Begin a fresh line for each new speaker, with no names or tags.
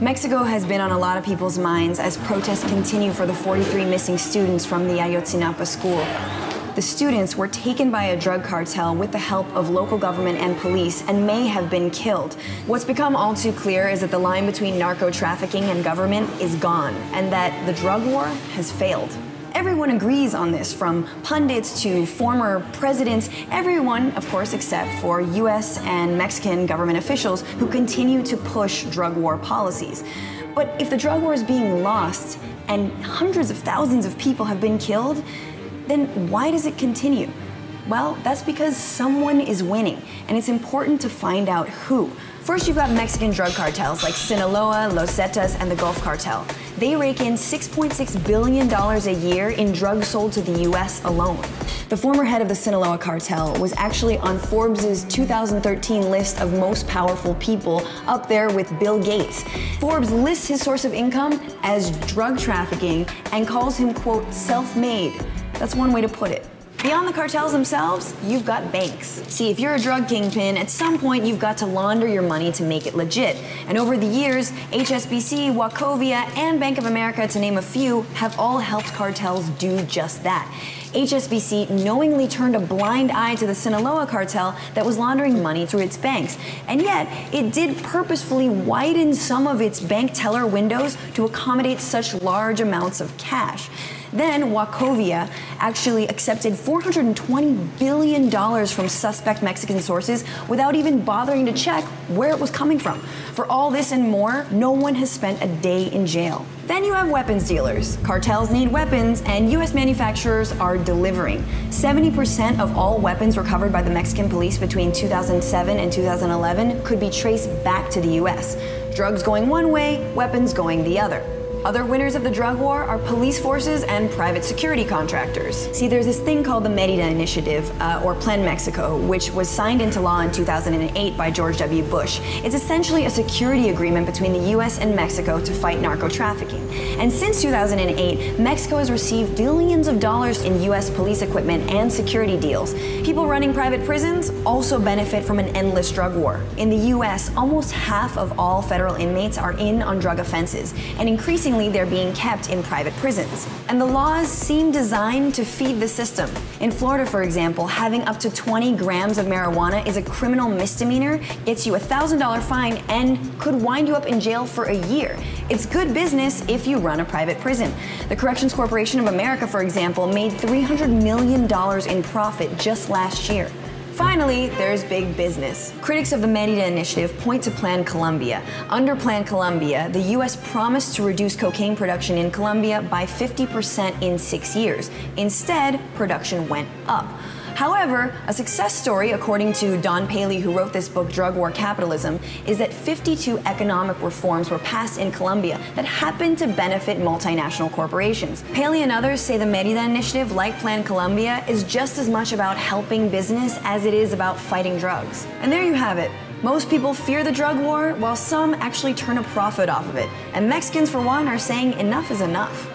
Mexico has been on a lot of people's minds as protests continue for the 43 missing students from the Ayotzinapa school. The students were taken by a drug cartel with the help of local government and police and may have been killed. What's become all too clear is that the line between narco trafficking and government is gone, and that the drug war has failed. Everyone agrees on this, from pundits to former presidents, everyone, of course, except for US and Mexican government officials who continue to push drug war policies. But if the drug war is being lost and hundreds of thousands of people have been killed, then why does it continue? Well, that's because someone is winning, and it's important to find out who. First, you've got Mexican drug cartels like Sinaloa, Los Zetas, and the Gulf Cartel. They rake in $6.6 billion a year in drugs sold to the US alone. The former head of the Sinaloa cartel was actually on Forbes' 2013 list of most powerful people, up there with Bill Gates. Forbes lists his source of income as drug trafficking and calls him, quote, self-made. That's one way to put it. Beyond the cartels themselves, you've got banks. See, if you're a drug kingpin, at some point you've got to launder your money to make it legit. And over the years, HSBC, Wachovia, and Bank of America, to name a few, have all helped cartels do just that. HSBC knowingly turned a blind eye to the Sinaloa cartel that was laundering money through its banks. And yet, it did purposefully widen some of its bank teller windows to accommodate such large amounts of cash. Then Wachovia actually accepted $420 billion from suspect Mexican sources without even bothering to check where it was coming from. For all this and more, no one has spent a day in jail. Then you have weapons dealers. Cartels need weapons, and US manufacturers are delivering. 70% of all weapons recovered by the Mexican police between 2007 and 2011 could be traced back to the US. Drugs going one way, weapons going the other. Other winners of the drug war are police forces and private security contractors. See, there's this thing called the Merida Initiative, or Plan Mexico, which was signed into law in 2008 by George W. Bush. It's essentially a security agreement between the US and Mexico to fight narco trafficking. And since 2008, Mexico has received billions of dollars in US police equipment and security deals. People running private prisons also benefit from an endless drug war. In the US, almost half of all federal inmates are in on drug offenses, and increasingly they're being kept in private prisons. And the laws seem designed to feed the system. In Florida, for example, having up to 20 grams of marijuana is a criminal misdemeanor, gets you a $1,000 fine, and could wind you up in jail for a year. It's good business if you run a private prison. The Corrections Corporation of America, for example, made $300 million in profit just last year. Finally, there's big business. Critics of the Merida Initiative point to Plan Colombia. Under Plan Colombia, the US promised to reduce cocaine production in Colombia by 50% in 6 years. Instead, production went up. However, a success story, according to Don Paley, who wrote this book, Drug War Capitalism, is that 52 economic reforms were passed in Colombia that happened to benefit multinational corporations. Paley and others say the Merida Initiative, like Plan Colombia, is just as much about helping business as it is about fighting drugs. And there you have it. Most people fear the drug war, while some actually turn a profit off of it. And Mexicans, for one, are saying enough is enough.